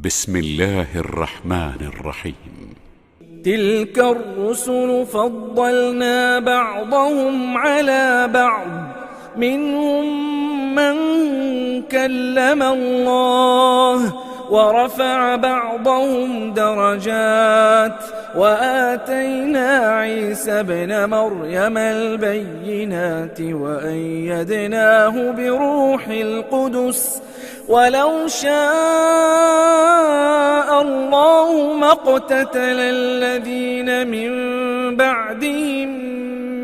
بسم الله الرحمن الرحيم. تلك الرسل فضلنا بعضهم على بعض، منهم من كلم الله ورفع بعضهم درجات، وآتينا عيسى ابن مريم البينات وأيدناه بروح القدس، ولو شاء الله ما اقتتل الذين من بعدهم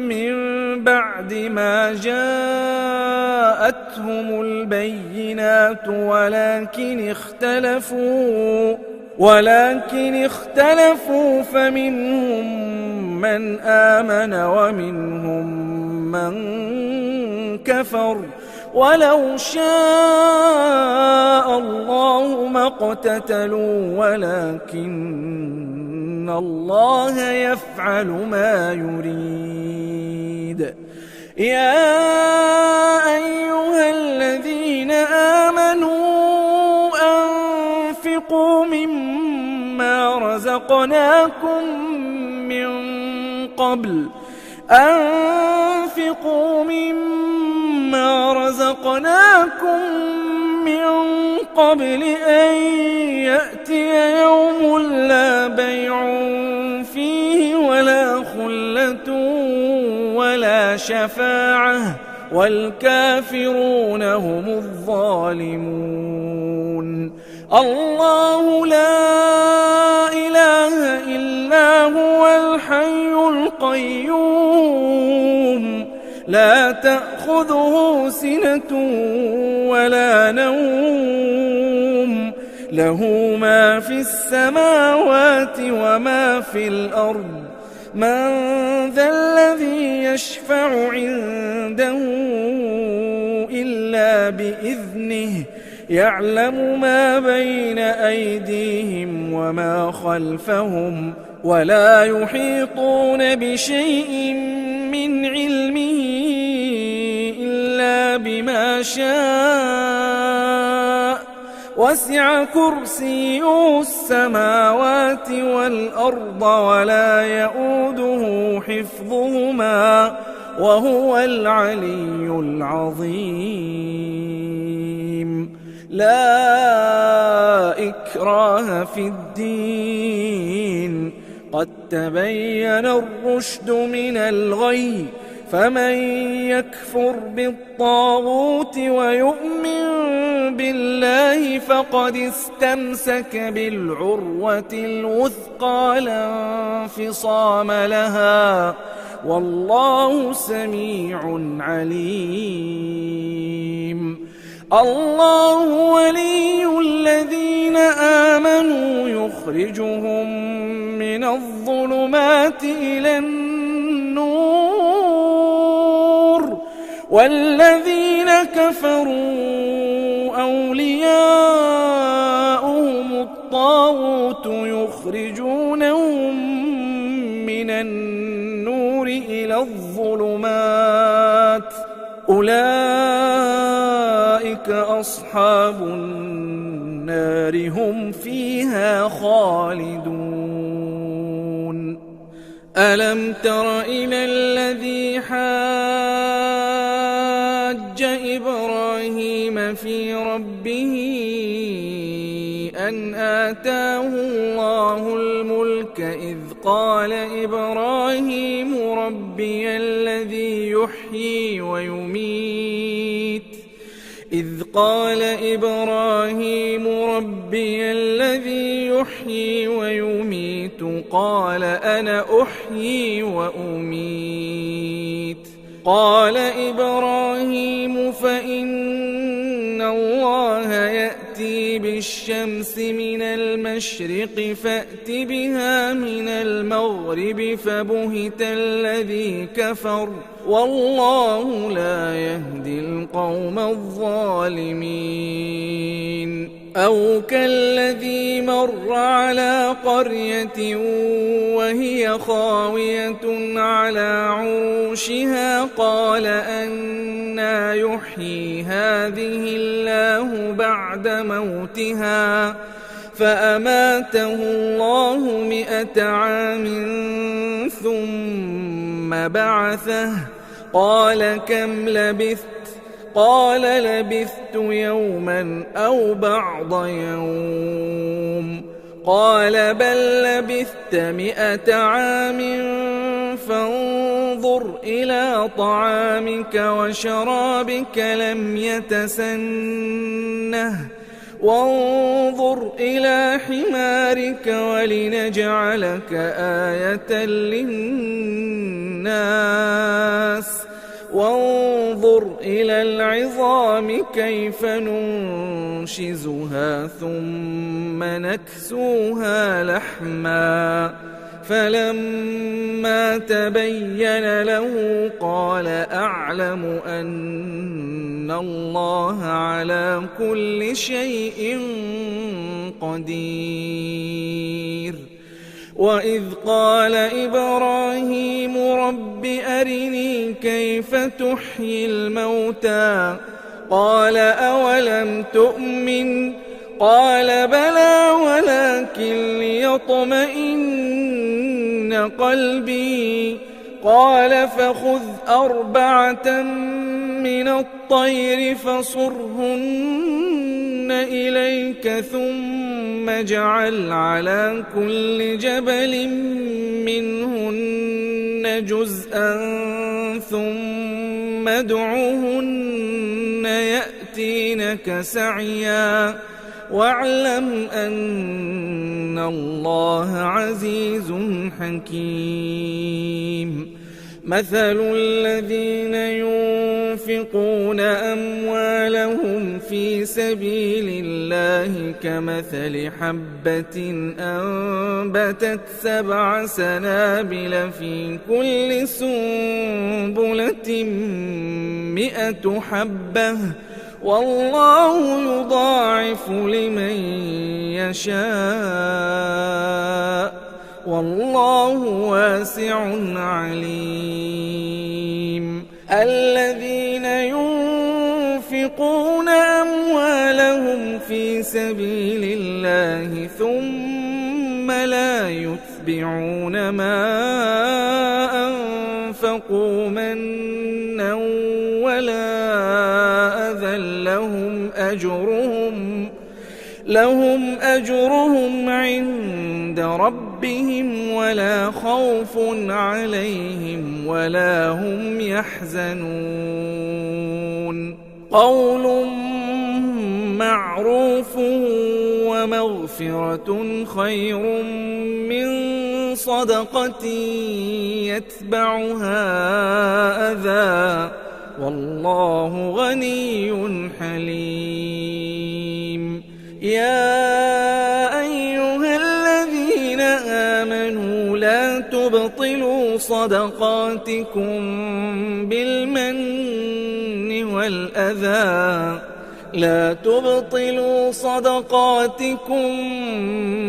من بعد ما جاءتهم البينات ولكن اختلفوا فمنهم من آمن ومنهم من كفر، ولو شاء الله ما اقتتلوا ولكن الله يفعل ما يريد. يا أيها الذين آمنوا أنفقوا مما رزقناكم من قبل أن يأتي يوم لا بيع فيه ولا خلة ولا شفاعة والكافرون هم الظالمون. الله لا إله إلا هو الحي القيوم، لا تأخذه سنة ولا نوم، له ما في السماوات وما في الأرض. من ذا الذي يشفع عنده إلا بإذنه، يعلم ما بين أيديهم وما خلفهم، ولا يحيطون بشيء من علمه إلا بما شاء، وسع كرسيه السماوات والأرض ولا يؤوده حفظهما وهو العلي العظيم. لا إكراه في الدين، قد تبين الرشد من الغي، فمن يكفر بالطاغوت ويؤمن بالله فقد استمسك بالعروة الوثقى لا انفصام لها، والله سميع عليم. الله ولي الذين آمنوا يخرجهم من الظلمات إلى النور، والذين كفروا أولياؤهم الطاغوت يخرجونهم من النور إلى الظلمات، أولئك أصحاب النار هم فيها خالدون. ألم تر إلى الذي حاج إبراهيم في ربه أن آتاه الله الملك، إذ قال إبراهيم ربي الذي يحيي ويميت، قال أنا أحيي وأميت. قال إبراهيم فإن الله يأتي بالشمس من المشرق فأت بها من المغرب، فبهت الذي كفر، والله لا يهدي القوم الظالمين. أو كالذي مر على قرية وهي خاوية على عروشها، قال أنى يحيي هذه الله بعد موتها، فأماته الله 100 عام ثم بعثه قال كم لبثت؟ قال لبثت يوما أو بعض يوم. قال بل لبثت 100 عام فانظر إلى طعامك وشرابك لم يتسنه وانظر إلى حمارك ولنجعلك آية للناس وانظر إلى العظام كيف ننشزها ثم نكسوها لحما فلما تبين له قال أعلم أن الله على كل شيء قدير. وإذ قال إبراهيم رب أرني كيف تحيي الموتى قال أولم تؤمن قال بلى ولكن ليطمئن قلبي قال فخذ 4 من الطير فصرهن إليك ثم اجعل على كل جبل منهن جزءا ثم ادعهن يأتينك سعيا واعلم أن الله عزيز حكيم. مثل الذين ينفقون أموالهم في سبيل الله كمثل حبة أنبتت 7 سنابل في كل سنبلة 100 حبة والله يضاعف لمن يشاء والله واسع عليم. الذين ينفقون أموالهم في سبيل الله ثم لا يتبعون ما أنفقوا منا ولا أذى لهم أجرهم عند ربهم ولا خوف عليهم ولا هم يحزنون. قول معروف ومغفرة خير من صدقة يتبعها أذى والله غني حليم. يا أيها الذين آمنوا لا تبطلوا صدقاتكم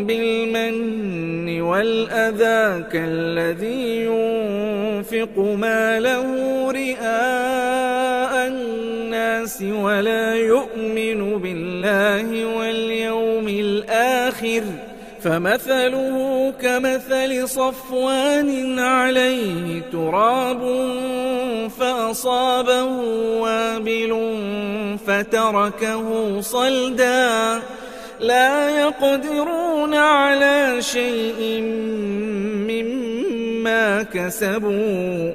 بالمن والأذى كالذي ينفق ماله رئاء الناس ولا يؤمن بالله واليوم الآخر فمثله كمثل صفوان عليه تراب فأصابه وابل فتركه صلدا لا يقدرون على شيء مما كسبوا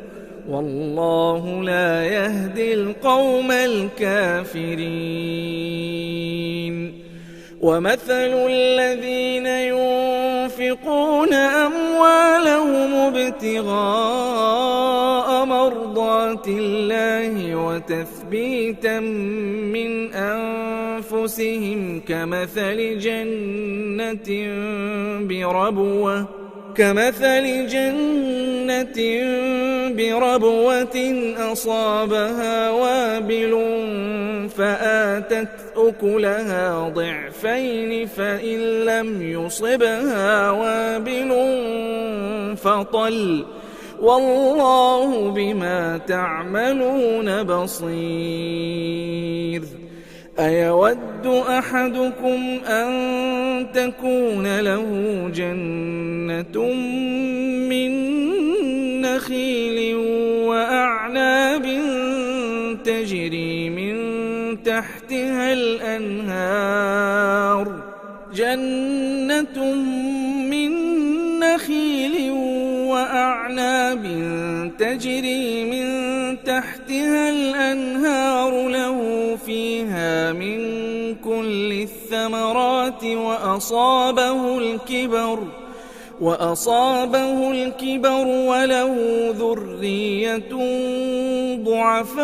والله لا يهدي القوم الكافرين. ومثل الذين ينفقون أموالهم ابتغاء مرضات الله وتثبيتا من أنفسهم كمثل جنة بربوة أصابها وابل فآتت أكلها ضعفين فإن لم يصبها وابل فطل والله بما تعملون بصير. أيود أحدكم أن تكون له جنة من نخيل وأعناب تجري من تحتها الأنهار له فيها من كل الثمرات وأصابه الكبر وله ذرية ضعفاء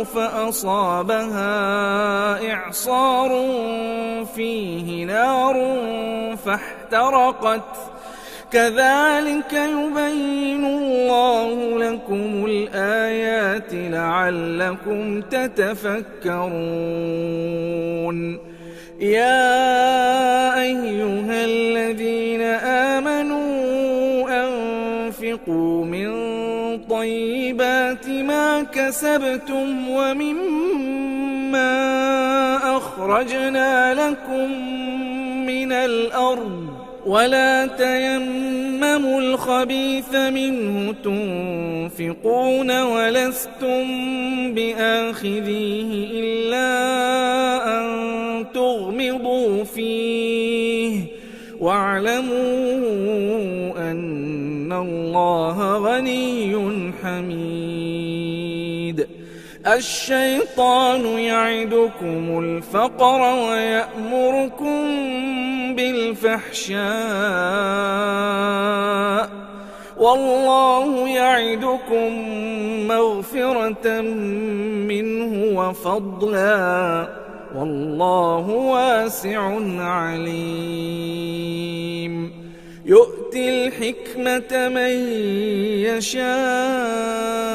فأصابها إعصار فيه نار فاحترقت كذلك يبين الله لكم الآيات لعلكم تتفكرون. يا أيها الذين آمنوا أنفقوا من طيبات ما كسبتم ومما أخرجنا لكم من الأرض ولا تيمموا الخبيث منه تنفقون ولستم بآخذيه إلا أن تغمضوا فيه واعلموا أن الله غني حميد. الشيطان يعدكم الفقر ويأمركم بالفحشاء والله يعدكم مغفرة منه وفضلا والله واسع عليم. يؤتي الحكمة من يشاء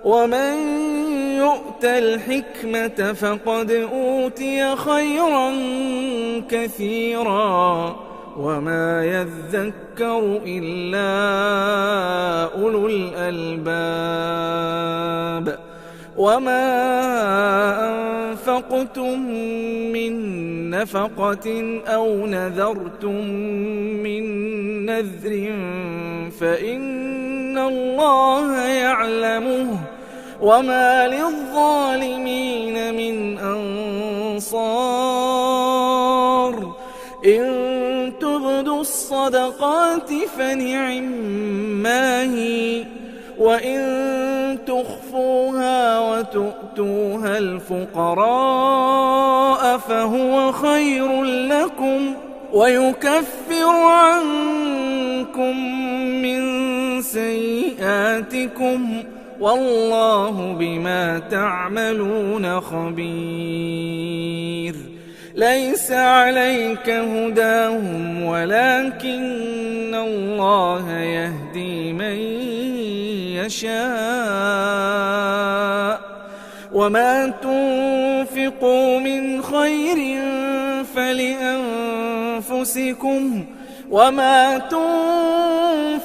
ومن يؤت الحكمة فقد أوتي خيرا كثيرا وما يذكر إلا أولو الألباب. وما أنفقتم من نفقة أو نذرتم من نذر فإن الله يعلمه وما للظالمين من أنصار. إن تبدوا الصدقات فنعما هي وإن تخفوها وتؤتوها الفقراء فهو خير لكم ويكفر عنكم من سيئاتكم والله بما تعملون خبير. ليس عليك هداهم ولكن الله يهدي من يشاء وما تنفقوا من خير فلأنفسكم وما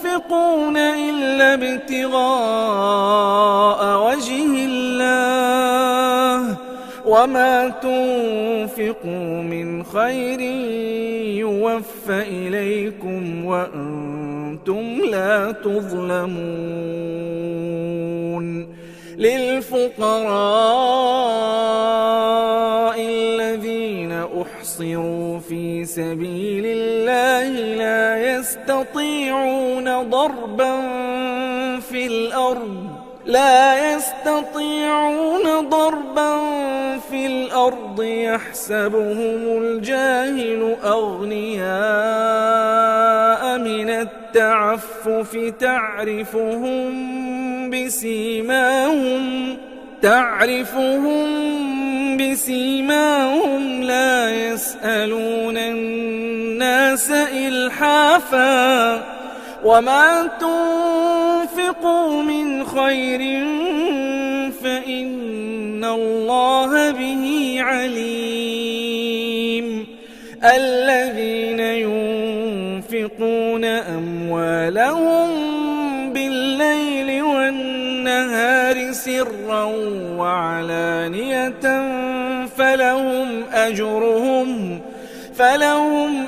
تنفقون إلا ابتغاء وجه الله وما تنفقوا من خير يوفى إليكم وأنتم لا تظلمون. للفقراء الذين أحصروا في سبيل الله لا يستطيعون ضربا في الأرض يحسبهم الجاهل أغنياء من التعفف تعرفهم بسيماهم لا يسألون الناس إلحافا وما تنفقوا من خير فإن الله به عليم. الذين ينفقون أموالهم بالليل والنهار سرا وعلانية فلهم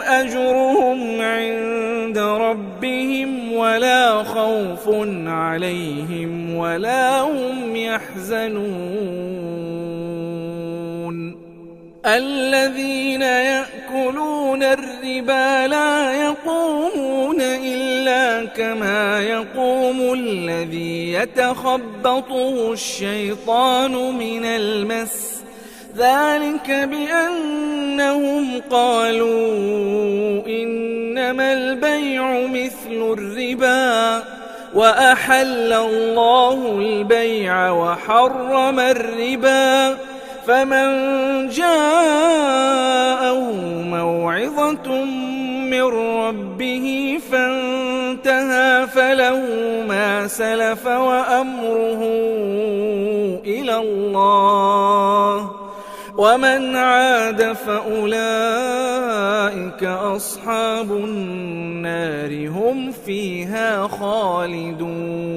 أجرهم عند ربهم ولا خوف عليهم ولا هم يحزنون الذين يأكلون الربا لا يقومون إلا كما يقوم الذي يتخبطه الشيطان من المس ذلك بأنهم قالوا إنما البيع مثل الربا وأحل الله البيع وحرم الربا فمن جاءه موعظة من ربه فانتهى فله ما سلف وأمره إلى الله ومن عاد فأولئك أصحاب النار هم فيها خالدون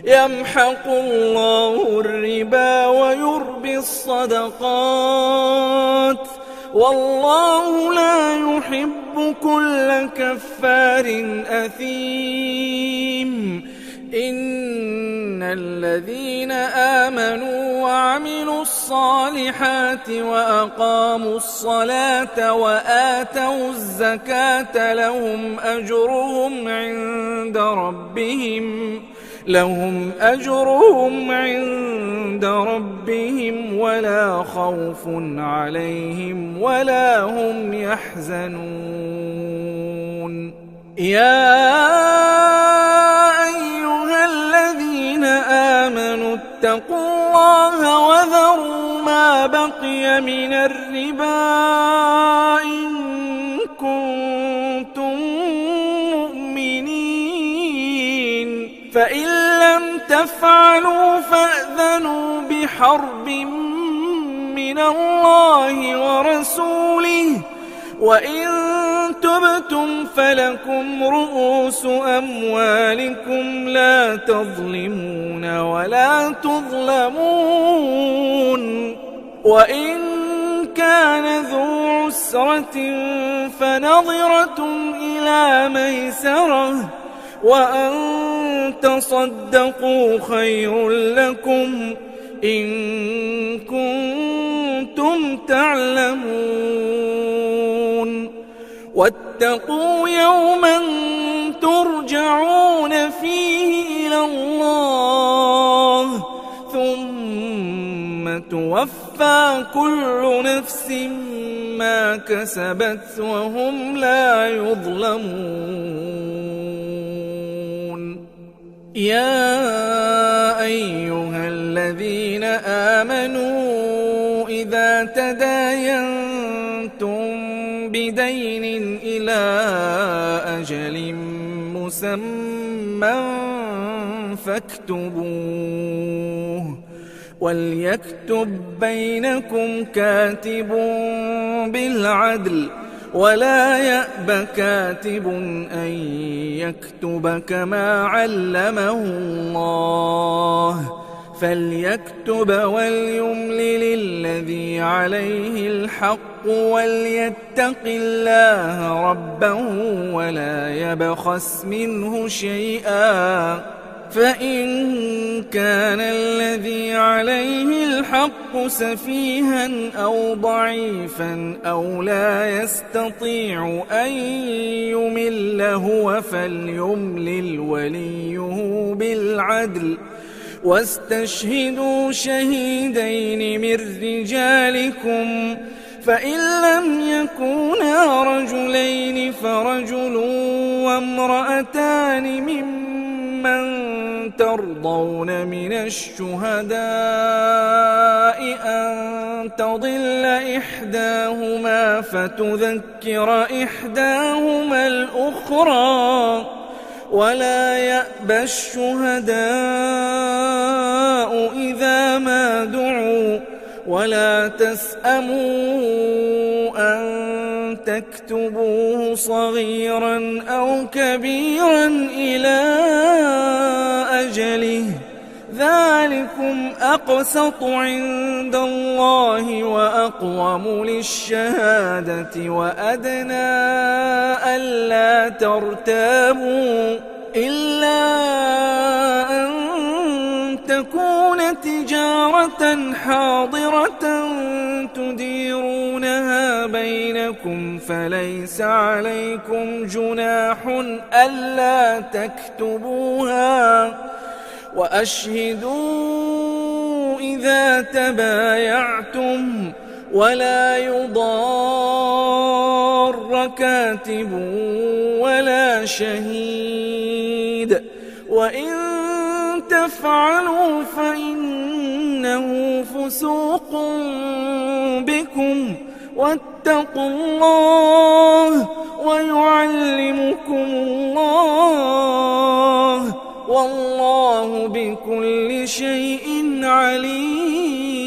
يمحق الله الربا ويربي الصدقات والله لا يحب كل كفار أثيم إن الذين آمنوا وعملوا الصالحات وأقاموا الصلاة وآتوا الزكاة لهم أجرهم عند ربهم ولا خوف عليهم ولا هم يحزنون يا أيها الذين آمنوا اتقوا الله وذروا ما بقي من الربا إن كنتم مؤمنين فإن لم تفعلوا فأذنوا بحرب من الله ورسوله وإن تبتم فلكم رؤوس أموالكم لا تظلمون ولا تظلمون وإن كان ذو عسرة فنظرة إلى ميسرة وأن تصدقوا خير لكم إن كنتم تعلمون واتقوا يوما ترجعون فيه إلى الله ثم توفى كل نفس ما كسبت وهم لا يظلمون يا أيها الذين آمنوا إذا تداينتم بدين إلى أجل مسمى فاكتبوه وليكتب بينكم كاتب بالعدل ولا يأب كاتب أن يكتب كما علمه الله فليكتب وليملل الذي عليه الحق وليتق الله ربه ولا يبخس منه شيئا فإن كان الذي عليه الحق سفيها أو ضعيفا أو لا يستطيع أن يمل هو فليملل وليه بالعدل واستشهدوا شهيدين من رجالكم فإن لم يكونا رجلين فرجل وامرأتان ممن ترضون من الشهداء أن تضل إحداهما فتذكر إحداهما الأخرى ولا يأبى الشهداء إذا ما دعوا ولا تسأموا أن تكتبوه صغيرا أو كبيرا إلى أجله ذلكم أقسط عند الله وأقوم للشهادة وأدنى ألا ترتابوا إلا أن تكون تجارة حاضرة تديرونها بينكم فليس عليكم جناح ألا تكتبوها وأشهدوا إذا تبايعتم ولا يضار كاتب ولا شهيد وإن تفعلوا فإنه فسوق بكم واتقوا الله ويعلمكم الله والله بكل شيء عليم.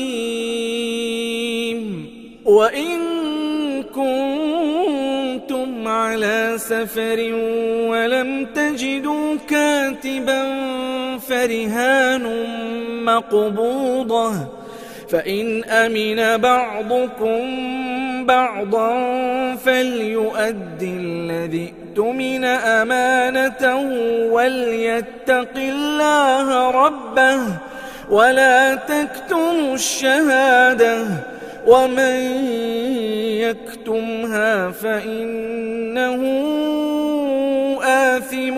وإن كنتم على سفر ولم تجدوا كاتبا فرهان مقبوضة فإن أمن بعضكم بعضا فليؤدي الذي اؤتمن أمانته وليتق الله ربه ولا تكتموا الشهادة ومن يكتمها فإنه آثم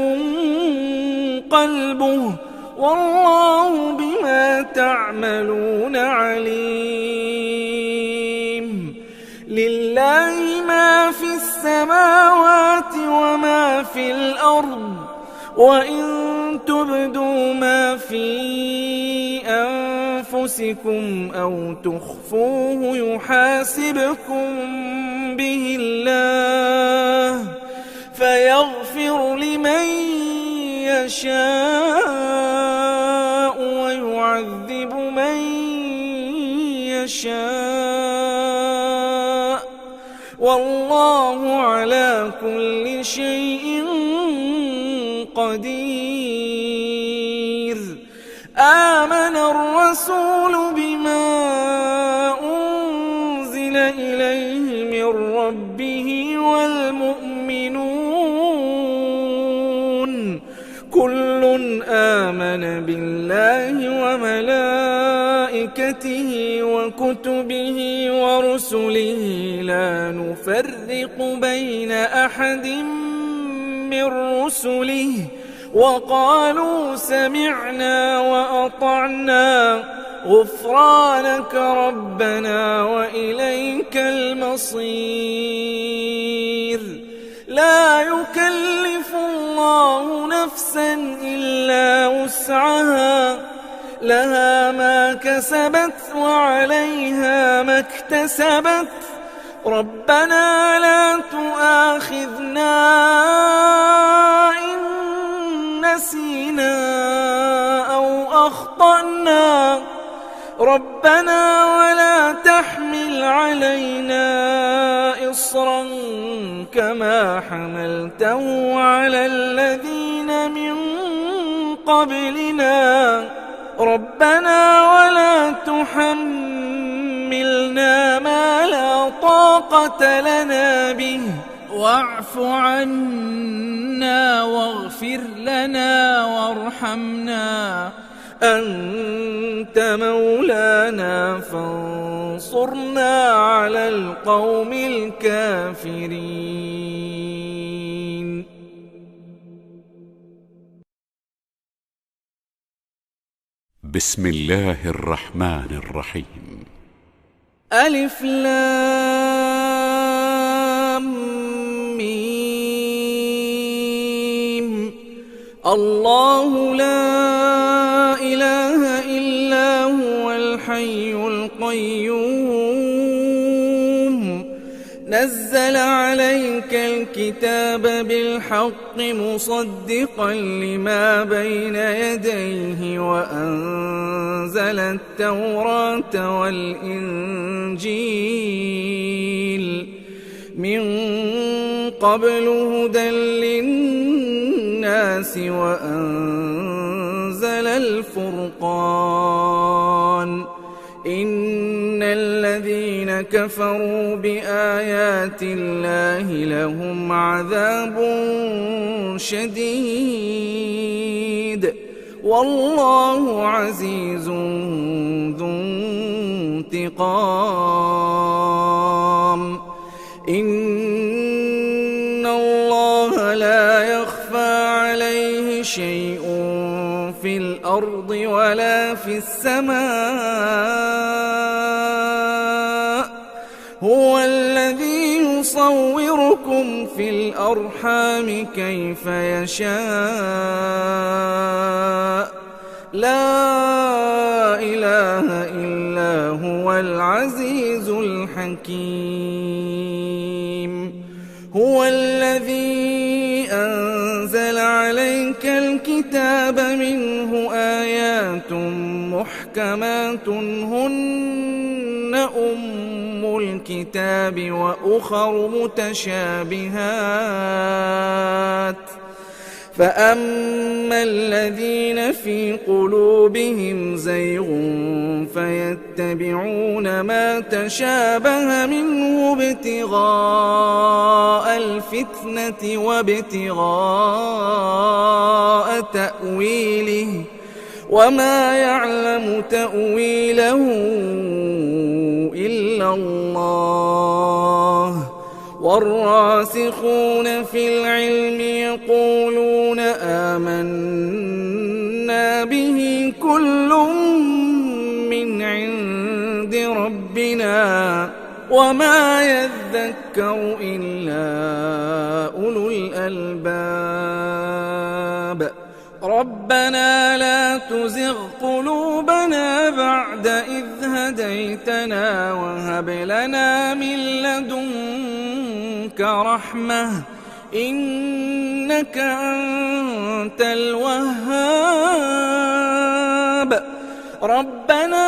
قلبه والله بما تعملون عليم. لله ما في السماوات وما في الأرض وإن تبدوا ما في أنفسكم أو تخفوه يحاسبكم به الله فيغفر لمن يشاء ويعذب من يشاء والله على كل شيء قدير. آمن الرسول بما أنزل إليه من ربه والمؤمنون كل آمن بالله وملائكته وكتبه ورسله لا نفرق بين أحد من رسله وقالوا سمعنا وأطعنا غفرانك ربنا وإليك المصير. لا يكلف الله نفسا إلا وسعها لها ما كسبت وعليها ما اكتسبت ربنا لا تؤاخذنا إن نسينا أو أخطأنا ربنا ولا تحمل علينا إصرا كما حملته على الذين من قبلنا ربنا ولا تحملنا ما لا طاقة لنا به واعف عنا واغفر لنا وارحمنا أنت مولانا فانصرنا على القوم الكافرين. بسم الله الرحمن الرحيم. ألف لام ميم. الله لا إله إلا هو الحي القيوم نزل عليك الكتاب بالحق مصدقا لما بين يديه وأنزل التوراة والإنجيل من قبل هدى للناس وأنزل الفرقان الشيطان إن الذين كفروا بآيات الله لهم عذاب شديد والله عزيز ذو انتقام إن الله لا يخفى عليه شيء في الأرض ولا في السماء هو الذي يصوركم في الأرحام كيف يشاء لا إله إلا هو العزيز الحكيم هو الذي أنزل عليك الكتاب منه آيات محكمات هن أم الكتاب وأخر متشابهات فأما الذين في قلوبهم زيغ فيتبعون ما تشابه منه ابتغاء الفتنة وابتغاء تأويله وما يعلم تأويله إلا الله والراسخون في العلم يقولون آمنا به كل من عند ربنا وما يذكر إلا أولو الألباب ربنا لا تزغ قلوبنا بعد إذ هديتنا وهب لنا من لدنك رحمة إنك أنت الوهاب ربنا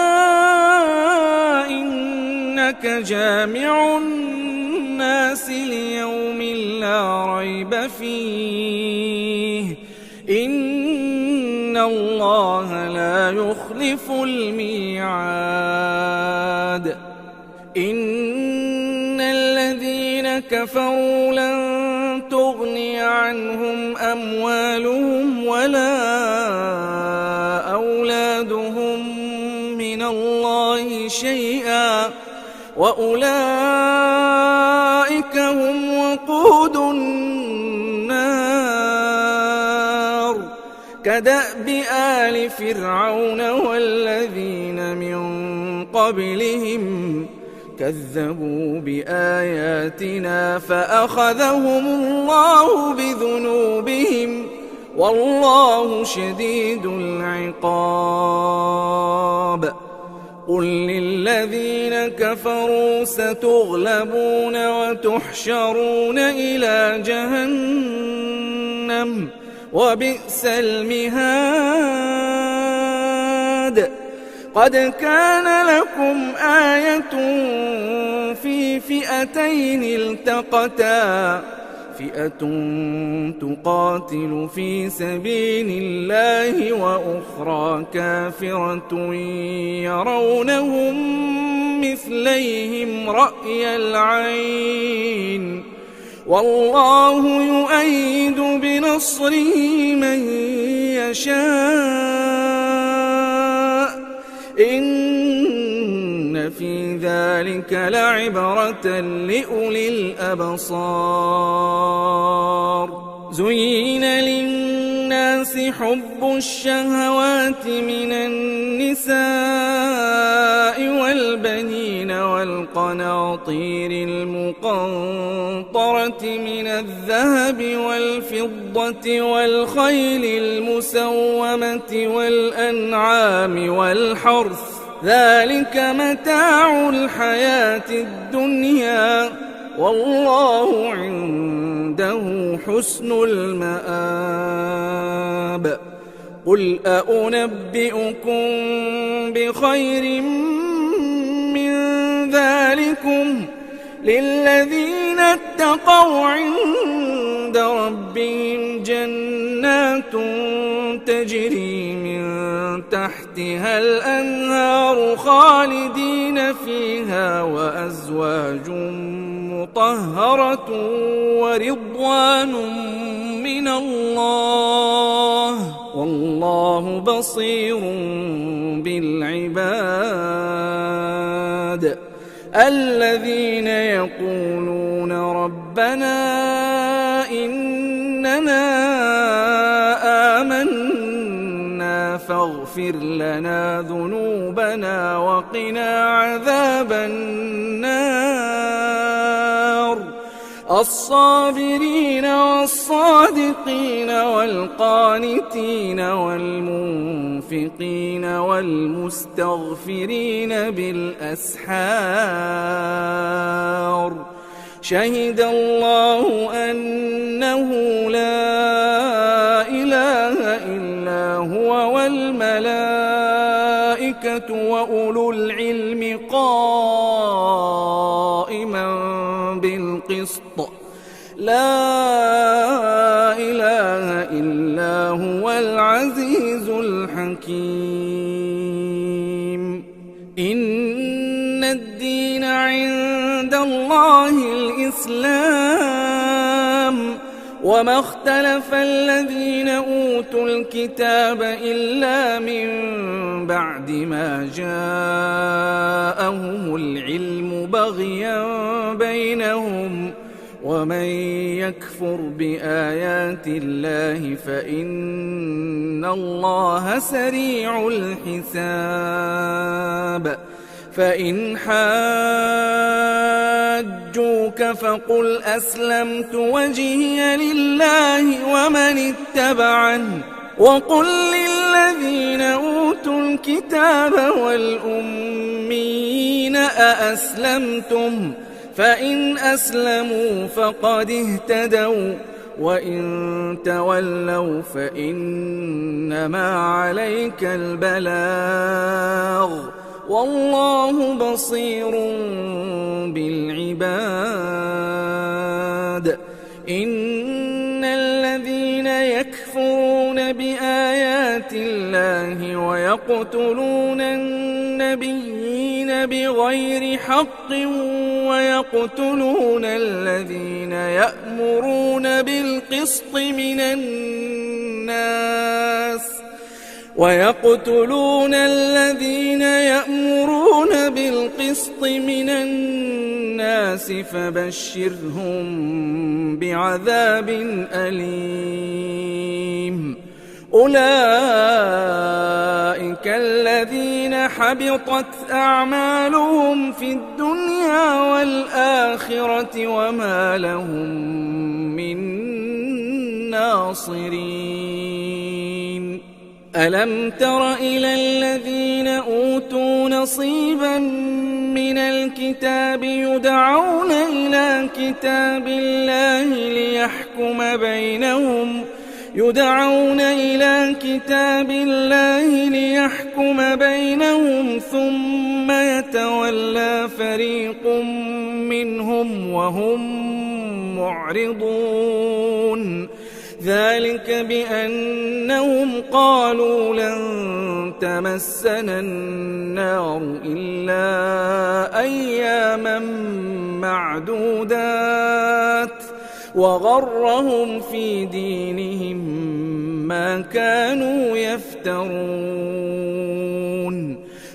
إنك جامع الناس ليوم لا ريب فيه إن الله لا يخلف الميعاد إن الذين كفروا لن تغني عنهم أموالهم ولا أولادهم من الله شيئا وأولئك هم وقود النار كدأب آل فرعون والذين من قبلهم كذبوا بآياتنا فأخذهم الله بذنوبهم والله شديد العقاب قل للذين كفروا ستغلبون وتحشرون إلى جهنم وبئس المهاد قد كان لكم آية في فئتين التقتا فئة تقاتل في سبيل الله وأخرى كافرة يرونهم مثليهم رأي العين والله يؤيد بنصره من يشاء إن في ذلك لعبرة لأولي الأبصار زين للناس حب الشهوات من النساء والبنين والقناطير المقنطرة من الذهب والفضة والخيل المسومة والأنعام والحرث ذلك متاع الحياة الدنيا والله عنده حسن المآب قل أنبئكم بخير من ذلكم للذين اتقوا عند ربهم جنات تجري من تحت تحتها الأنهار خالدين فيها وأزواج مطهرة ورضوان من الله والله بصير بالعباد. الذين يقولون ربنا إننا آمنا فاغفر لنا ذنوبنا وقنا عذاب النار. الصابرين والصادقين والقانتين والمنفقين والمستغفرين بالأسحار. شهد الله أنه لا إله إلا هو والملائكة وأولو العلم قائما بالقسط لا إله إلا هو العزيز الحكيم. إن الدين عند الله الإسلام وما اختلف الذين أوتوا الكتاب إلا من بعد ما جاءهم العلم بغيا بينهم ومن يكفر بآيات الله فإن الله سريع الحساب. فإن حاجوك فقل أسلمت وجهي لله ومن اتبعني وقل للذين أوتوا الكتاب والأميين أأسلمتم فإن أسلموا فقد اهتدوا وإن تولوا فإنما عليك البلاغ والله بصير بالعباد. إن الذين يكفرون بآيات الله ويقتلون النبيين بغير حق ويقتلون الذين يأمرون بالقسط من الناس فبشرهم بعذاب أليم. أولئك الذين حبطت أعمالهم في الدنيا والآخرة وما لهم من ناصرين. ألم تر إلى الذين أوتوا نصيبا من الكتاب يدعون إلى كتاب الله ليحكم بينهم ثم يتولى فريق منهم وهم معرضون. ذلك بأنهم قالوا لن تمسنا النار إلا أياما معدودات وغرهم في دينهم ما كانوا يفترون.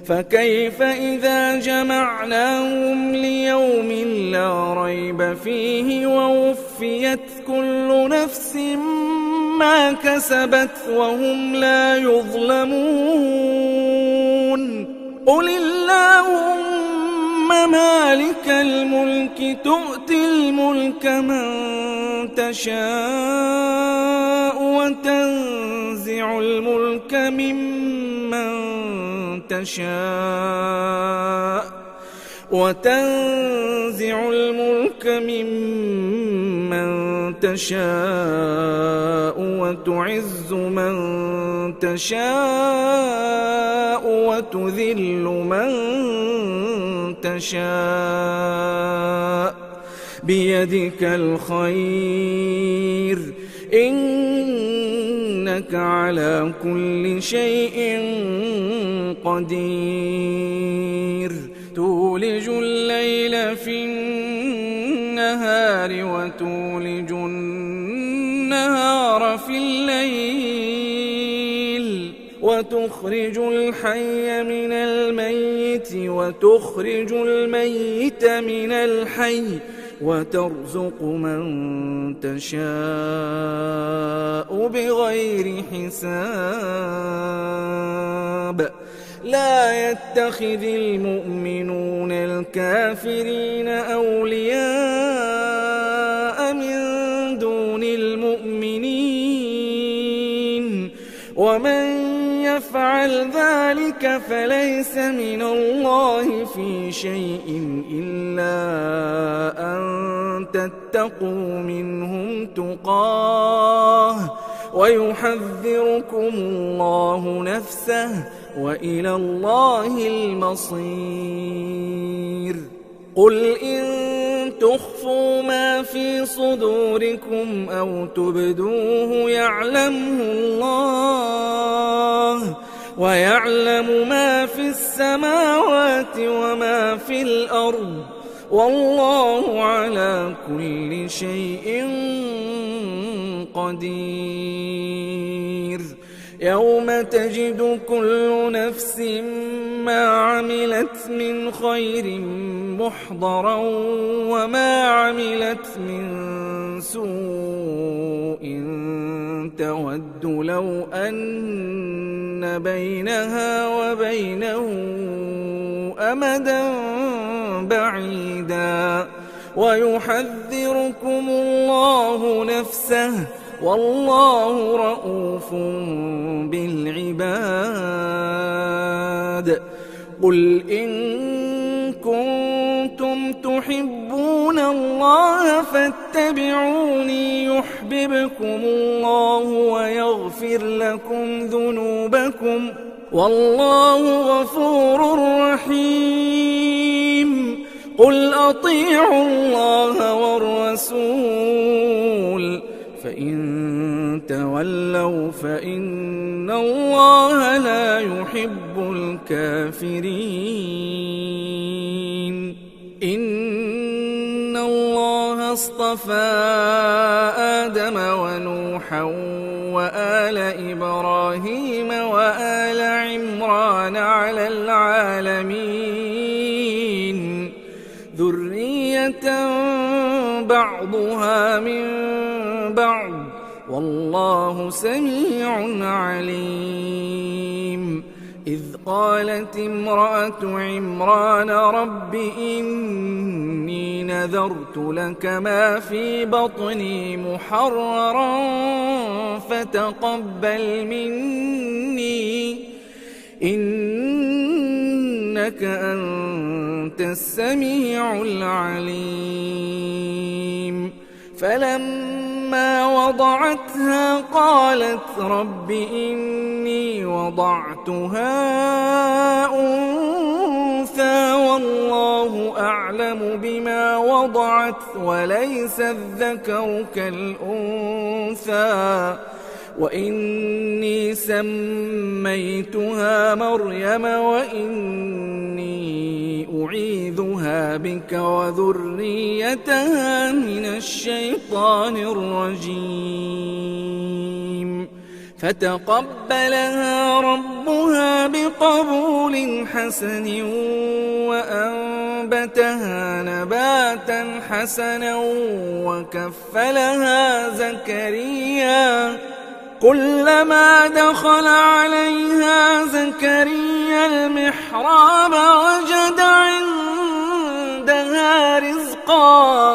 فكيف إذا جمعناهم ليوم لا ريب فيه ووفيت كل نفس ما كسبت وهم لا يظلمون. قل اللهم مالك الملك تؤتي الملك من تشاء وتنزع الملك ممن تشاء وتعز من تشاء وتذل من تشاء بيدك الخير إنك على كل شيء قدير تولج الليل في النهار وتولج النهار في الليل وتخرج الحي من الميت وتخرج الميت من الحي وترزق من تشاء بغير حساب لا يتخذ المؤمنون الكافرين أولياء من دون المؤمنين ومن يفعل ذلك فليس من الله في شيء إلا أن تتقوا منهم تقاه ويحذركم الله نفسه وإلى الله المصير قل إن تخفوا ما في صدوركم أو تبدوه يعلمه الله ويعلم ما في السماوات وما في الأرض والله على كل شيء قدير يوم تجد كل نفس ما عملت من خير محضرا وما عملت من سوء تود لو أن بينها وبينه أمدا بعيدا ويحذركم الله نفسه والله رؤوف بالعباد قل إن كنتم تحبون الله فاتبعوني يحببكم الله ويغفر لكم ذنوبكم والله غفور رحيم قل أطيعوا الله والرسول فإن تولوا فإن الله لا يحب الكافرين إن الله اصطفى آدم ونوحا وآل إبراهيم وآل عمران على العالمين ذرية بعضها من بعض والله سميع عليم إذ قالت امرأة عمران رب إني نذرت لك ما في بطني محررا فتقبل مني إنك أنت السميع العليم فلما وضعتها قالت رب إني وضعتها أنثى والله أعلم بما وضعت وليس الذكر كالأنثى وإني سميتها مريم وإني أعيذها بك وذريتها من الشيطان الرجيم فتقبلها ربها بقبول حسن وأنبتها نباتا حسنا وكفلها زكريا كلما دخل عليها زكريا المحراب وجد عندها رزقا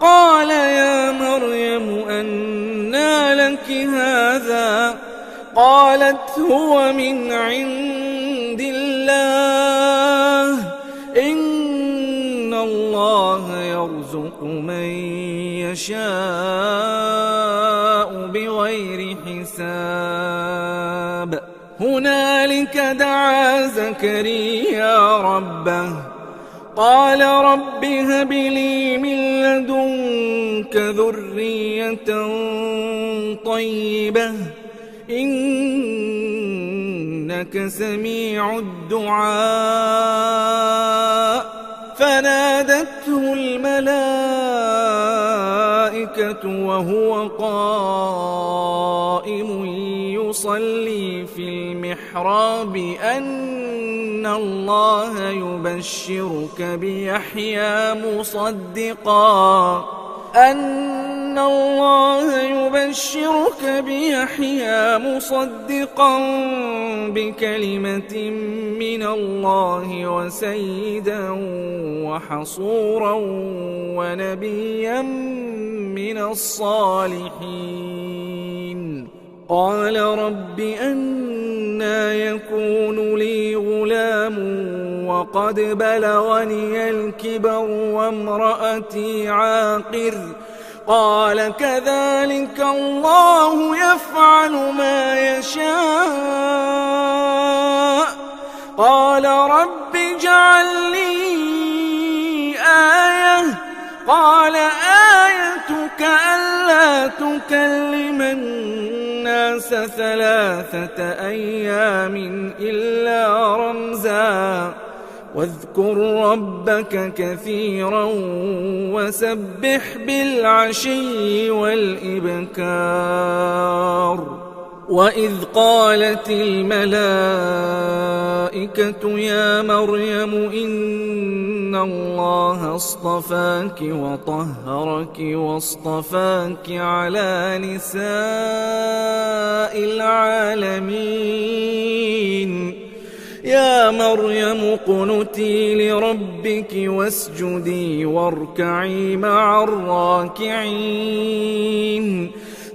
قال يا مريم أنى لك هذا قالت هو من عند الله إن الله يرزق من يشاء بغير حساب هنالك دعا زكريا ربه قال رب هب لي من لدنك ذرية طيبة إنك سميع الدعاء فنادته الملائكة وهو قائم يصلي في المحراب أن الله يبشرك بيحيى مصدقا بكلمة من الله وسيدا وحصورا ونبيا من الصالحين قال رب أنى يكون لي غلام وقد بلغني الكبر وامرأتي عاقر قال كذلك الله يفعل ما يشاء قال رب اجعل لي آية قال آيتك ألا تكلم الناس 3 أيام إلا رمزا واذكر ربك كثيرا وسبح بالعشي والإبكار وإذ قالت الملائكة يا مريم إن الله اصطفاك وطهرك واصطفاك على نساء العالمين يا مريم اقنتي لربك واسجدي واركعي مع الراكعين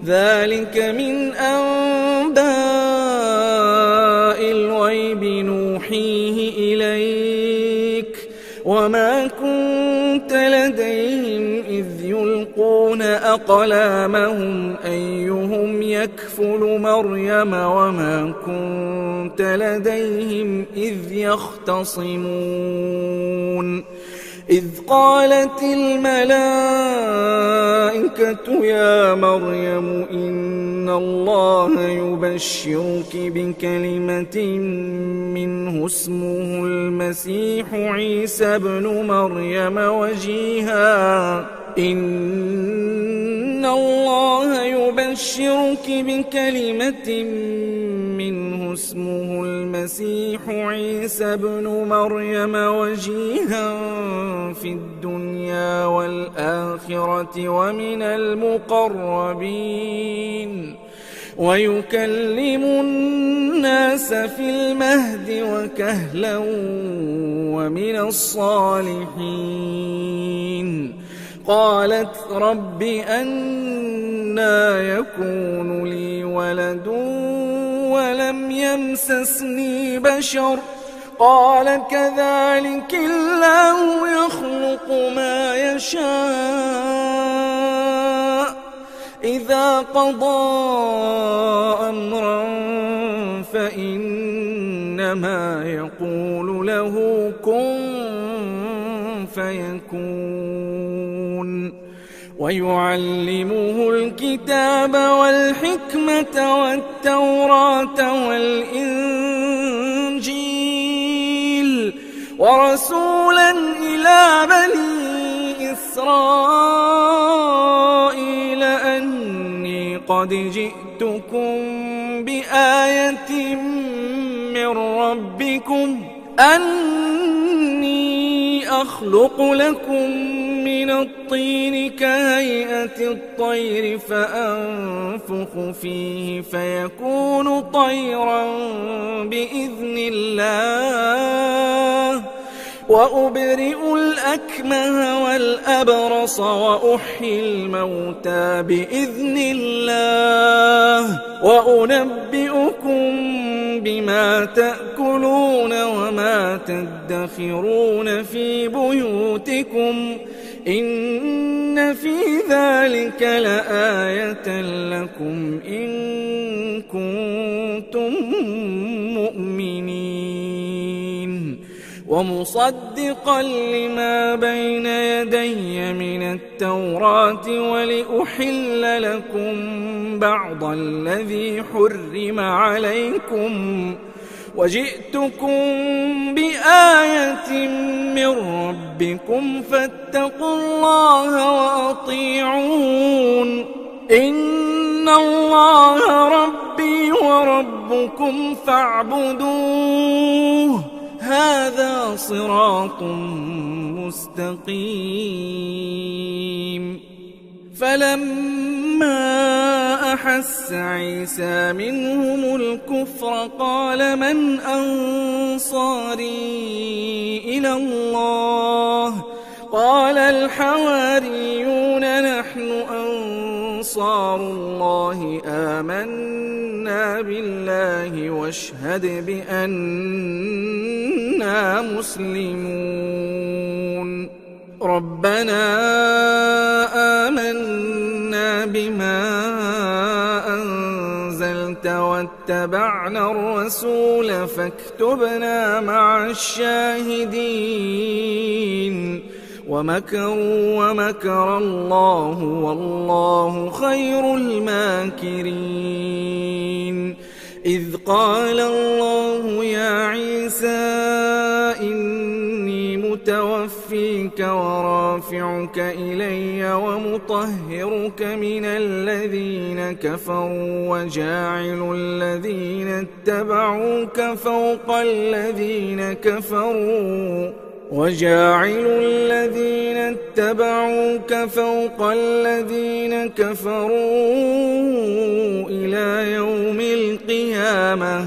ذلك من أنباء الغيب نوحيه إليك وما كنت لديهم إذ يلقون أقلامهم أيهم يكفل مريم وما كنت لديهم إذ يختصمون إذ قالت الملائكة يا مريم إن الله يبشرك بكلمة منه اسمه المسيح عيسى ابن مريم وجيها إن الله يبشرك بكلمة منه اسمه المسيح عيسى ابن مريم وجيها في الدنيا والآخرة ومن المقربين ويكلم الناس في المهد وكهلا ومن الصالحين قالت رب أنى يكون لي ولد ولم يمسسني بشر قال كذلك الله يخلق ما يشاء إذا قضى أمرا فإنما يقول له كن فيكون ويعلمه الكتاب والحكمة والتوراة والإنجيل ورسولا إلى بني إسرائيل أني قد جئتكم بآية من ربكم أني أخلق لكم من الطين كهيئة الطير فأنفخ فيه فيكون طيرا بإذن الله وأبرئ الأكمه والأبرص وأحيي الموتى بإذن الله وأنبئكم بما تأكلون وما تدخرون في بيوتكم إن في ذلك لآية لكم إن كنتم مؤمنين ومصدقا لما بين يدي من التوراة ولأحل لكم بعض الذي حرم عليكم وجئتكم بآية من ربكم فاتقوا الله وأطيعون إن الله ربي وربكم فاعبدوه هذا صراط مستقيم. فلما أحس عيسى منهم الكفر قال من أنصاري إلى الله قال الحواريون نحن أنصار الله آمنا بالله واشهد بأننا مسلمون. ربنا آمنا بما أنزلت واتبعنا الرسول فاكتبنا مع الشاهدين. ومكروا ومكر الله والله خير الماكرين. إذ قال الله يا عيسى إني متوفيك ورافعك إلي ومطهرك من الذين كفروا وجاعل الذين اتبعوك فوق الذين كفروا إلى يوم القيامة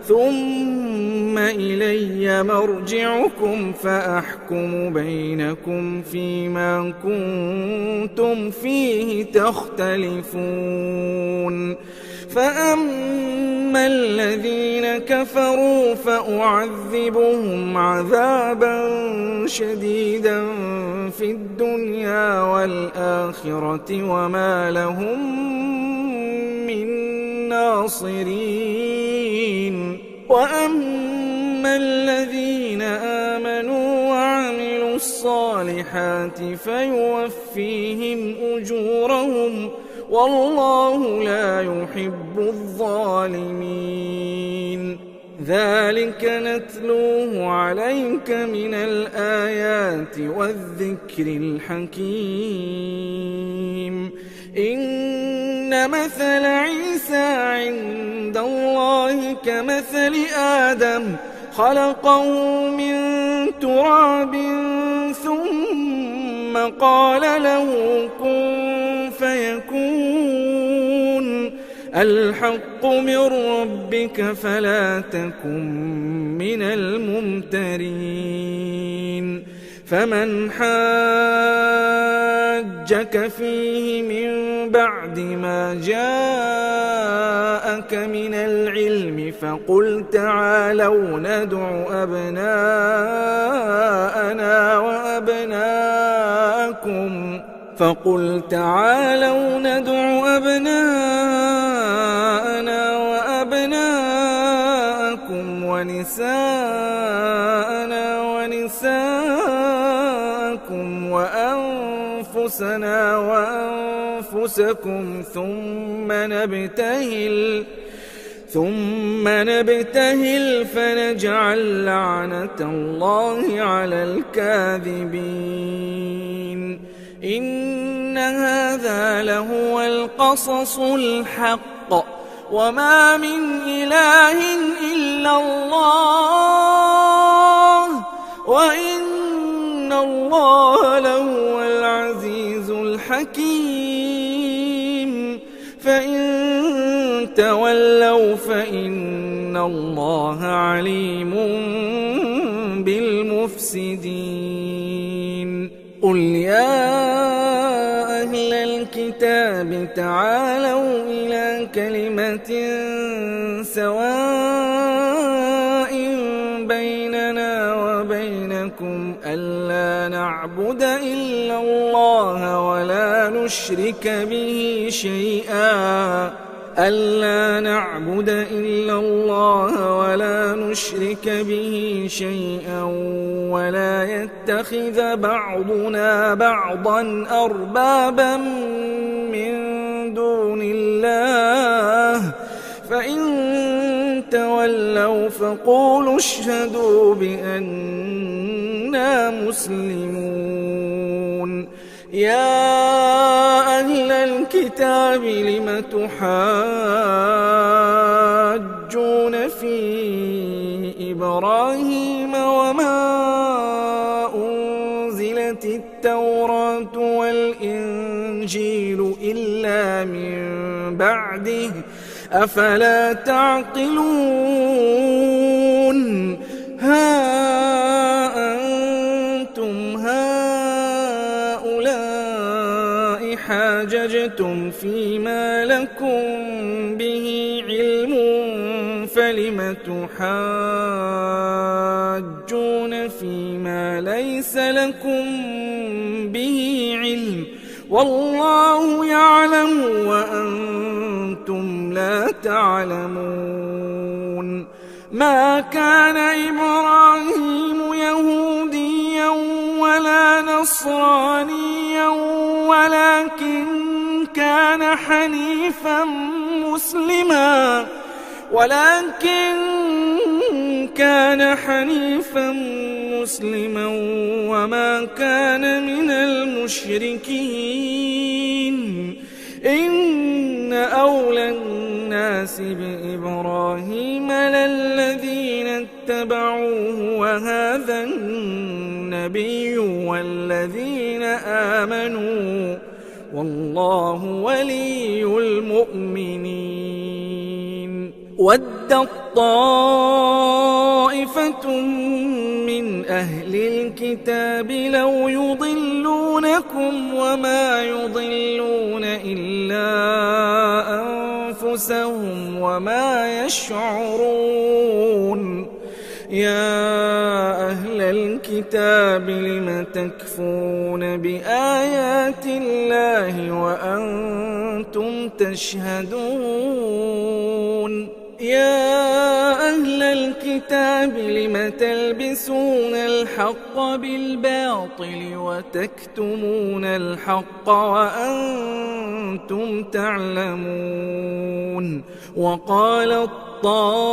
ثم إلي مرجعكم فأحكم بينكم فيما كنتم فيه تختلفون. فأما الذين كفروا فأعذبهم عذابا شديدا في الدنيا والآخرة وما لهم من ناصرين. وأما الذين آمنوا وعملوا الصالحات فيوفيهم أجورهم والله لا يحب الظالمين. ذلك نتلوه عليك من الآيات والذكر الحكيم. إن مثل عيسى عند الله كمثل آدم خلقه من تراب ثم قال له كن فيكون. الحق من ربك فلا تكن من الممترين. فمن حاجك فيه من بعد ما جاءك من العلم فقل تعالوا ندع أبناءنا وأبناءكم ونساءنا ونساءكم وأنفسنا وأنفسكم ثم نبتهل فنجعل لعنة الله على الكاذبين. إن هذا لهو القصص الحق وما من إله إلا الله وإن الله لهو العزيز الحكيم. فإن تولوا فإن الله عليم بالمفسدين. قل يا أهل الكتاب تعالوا إلى كلمة سواء بيننا وبينكم ألا نعبد إلا الله ولا نشرك به شيئا ولا يتخذ بعضنا بعضا أربابا من دون الله فإن تولوا فقولوا اشهدوا بأننا مسلمون. يا أهل الكتاب لم تحاجون في إبراهيم وما أنزلت التوراة والإنجيل إلا من بعده أفلا تعقلون. ها أنتم هؤلاء حاججتم فيما لكم به علم فلم تحاجون فيما ليس لكم به علم والله يعلم وأنتم لا تعلمون. ما كان إبراهيم يهوديا ولا نصرانيا ولكن كان حنيفا مسلما وما كان من المشركين. إن أولى الناس بإبراهيم للذين اتبعوه وهذا النبي والذين آمنوا والله ولي المؤمنين. ودت طائفة من أهل الكتاب لو يضلونكم وما يضلون إلا أنفسهم وما يشعرون. يا أهل الكتاب لم تكفرون بآيات الله وأنتم تشهدون. يا أهل الكتاب لم تلبسون الحق بالباطل وتكتمون الحق وأنتم تعلمون. وقالت طائفة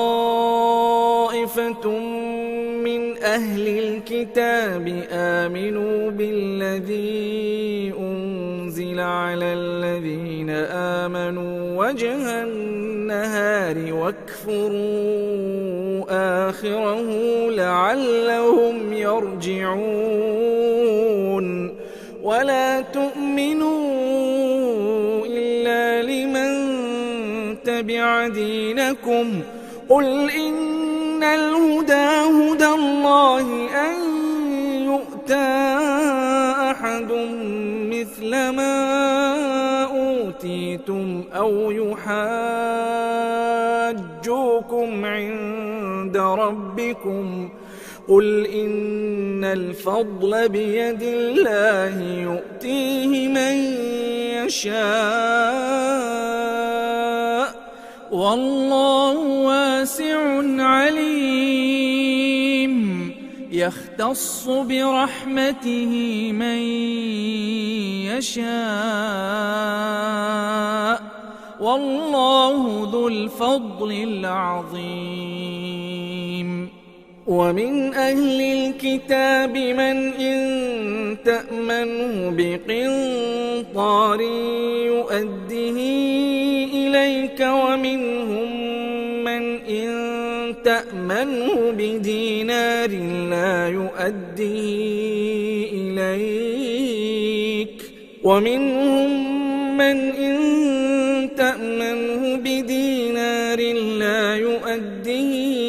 من أهل الكتاب آمنوا بالذي أنزل على الذين آمنوا وجه النهار واكفروا آخره لعلهم يرجعون. ولا تؤمنوا إلا لمن تبع دينكم قل إن الهدى هدى الله أن يؤتى أحد مثل ما أوتيتم أو يحاجوكم عند ربكم قل إن الفضل بيد الله يؤتيه من يشاء والله واسع عليم. يختص برحمته من يشاء والله ذو الفضل العظيم. ومن أهل الكتاب من إن تأمنه بقنطار يؤده إليك ومنهم من إن تأمنه بدينار لا يؤديه إليك ومنهم من إن تأمنه بدينار لا يؤديه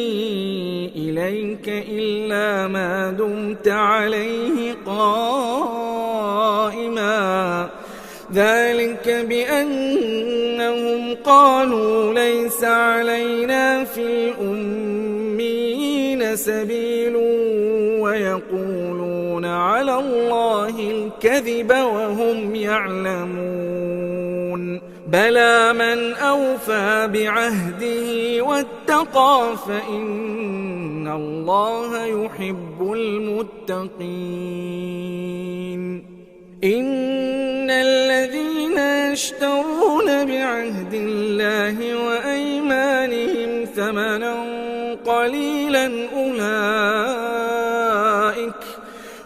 إليك إلا ما دمت عليه قائما ذلك بأنهم قالوا ليس علينا في الأميين سبيل ويقولون على الله الكذب وهم يعلمون. بلى من أوفى بعهده واتقى فإن الله يحب المتقين. إن الذين يشترون بعهد الله وأيمانهم ثمنا قليلا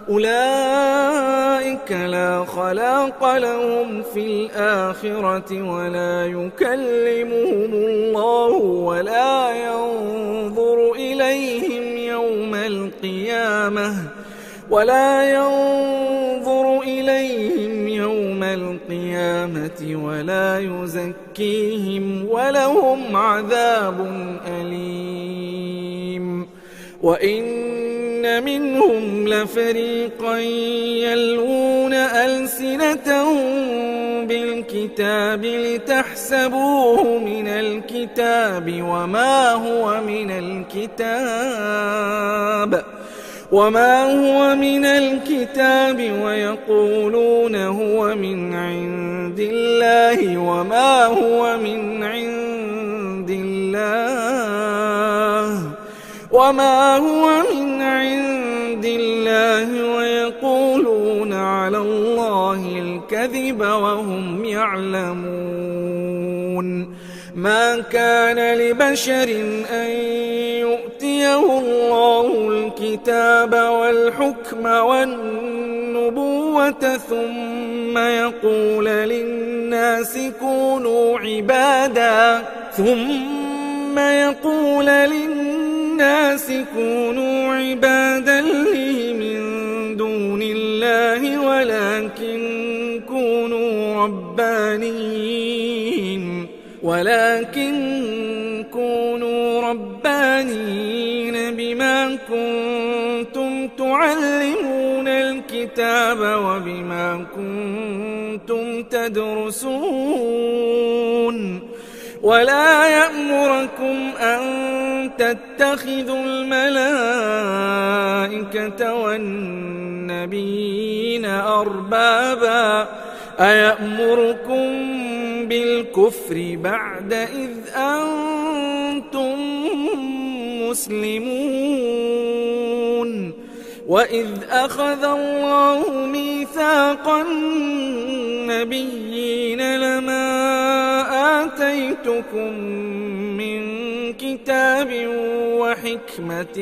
أولئك لا خلاق لهم في الآخرة ولا يكلمهم الله ولا ينظر إليهم يوم القيامة ولا يزكيهم ولهم عذاب أليم. وإن منهم لفريقا يلوون ألسنتهم بالكتاب لتحسبوه من الكتاب وما هو من الكتاب ويقولون هو من عند الله وما هو من عند الله ويقولون على الله الكذب وهم يعلمون. ما كان لبشر أن يؤتيه الله الكتاب والحكم والنبوة ثم يقول للناس كونوا عبادا لي من دون الله ولكن كونوا ربانيين بما كنتم تعلمون الكتاب وبما كنتم تدرسون. ولا يأمركم أن تتخذوا الملائكة والنبيين أربابا أيأمركم بالكفر بعد إذ أنتم مسلمون. وإذ أخذ الله ميثاق النبيين لما آتيتكم من كتاب وحكمة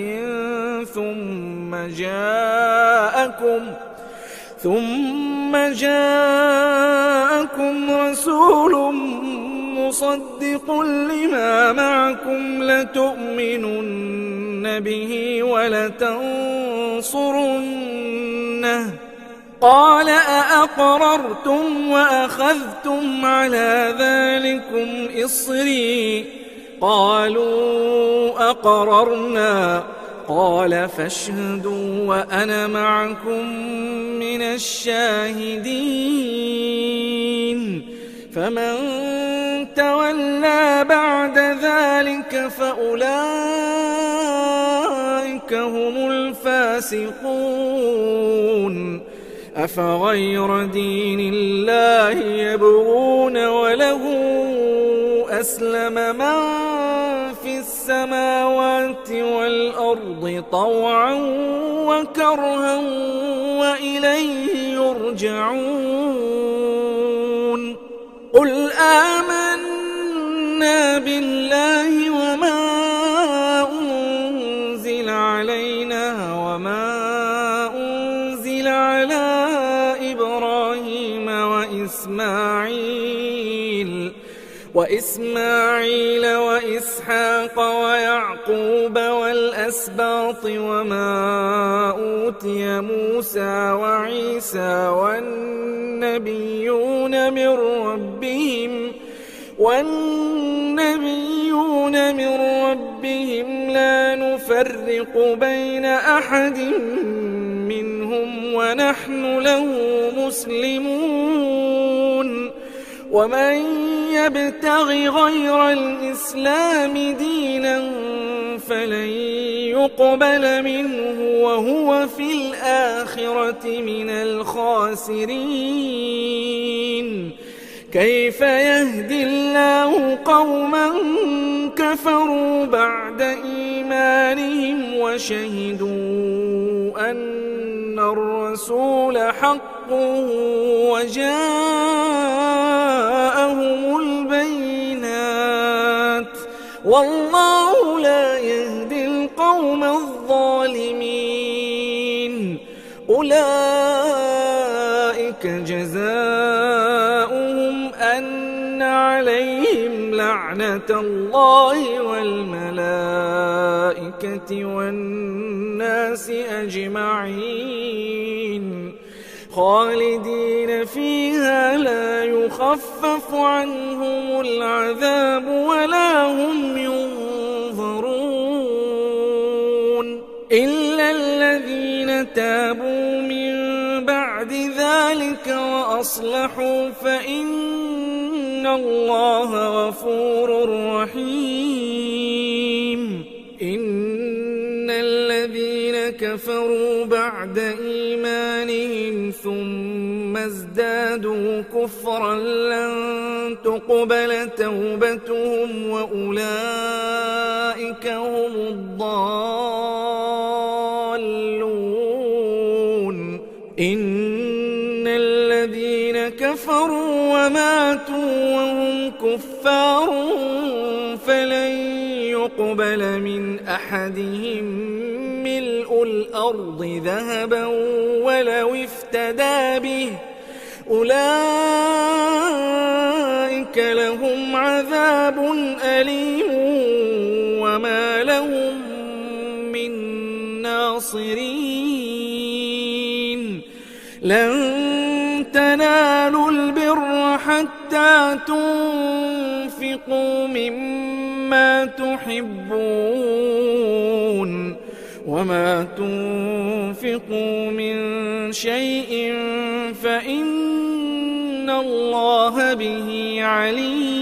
ثم جاءكم رسول مصدق لما معكم لتؤمنن به ولتنصرنه قال أأقررتم وأخذتم على ذلكم إصري قالوا أقررنا قال فاشهدوا وأنا معكم من الشاهدين. فمن تولى بعد ذلك فأولئك هم الفاسقون. أفغير دين الله يبغون وله أسلم من في السماوات والأرض طوعا وكرها وإليه يرجعون. قل آمنا بالله وما أنزل علينا وما أنزل على إبراهيم وإسماعيل وإسحاق ويعقوب والأسباط وما أوتي موسى وعيسى والنبيون من ربهم لا نفرق بين أحد منهم ونحن له مسلمون. ومن يبتغ غير الإسلام دينا فلن يقبل منه وهو في الآخرة من الخاسرين. كيف يهدي الله قوما كفروا بعد إيمانهم وشهدوا أن الرسول حق وجاءهم البينات والله لا يهدي القوم الظالمين أولئك جزاؤهم أن عليهم لعنة الله والملائكة والناس أجمعين خالدين فيها لا يخفف عنهم العذاب ولا هم ينظرون إلا الذين تابوا من بعد ذلك وأصلحوا فإن الله غفور رحيم إن الذين كفروا بعد إيمانهم ثم ازدادوا كفرا لن تقبل توبتهم وأولئك هم الضالون إن الذين كفروا وماتوا وهم كفار فلن يقبل من أحدهم ملء الأرض ذهبا ولو افتدى به أولئك لهم عذاب أليم وما لهم من ناصرين لن تنالوا البر حتى تنفقوا مما تحبون وما تنفقوا من شيء فإن الله به عليم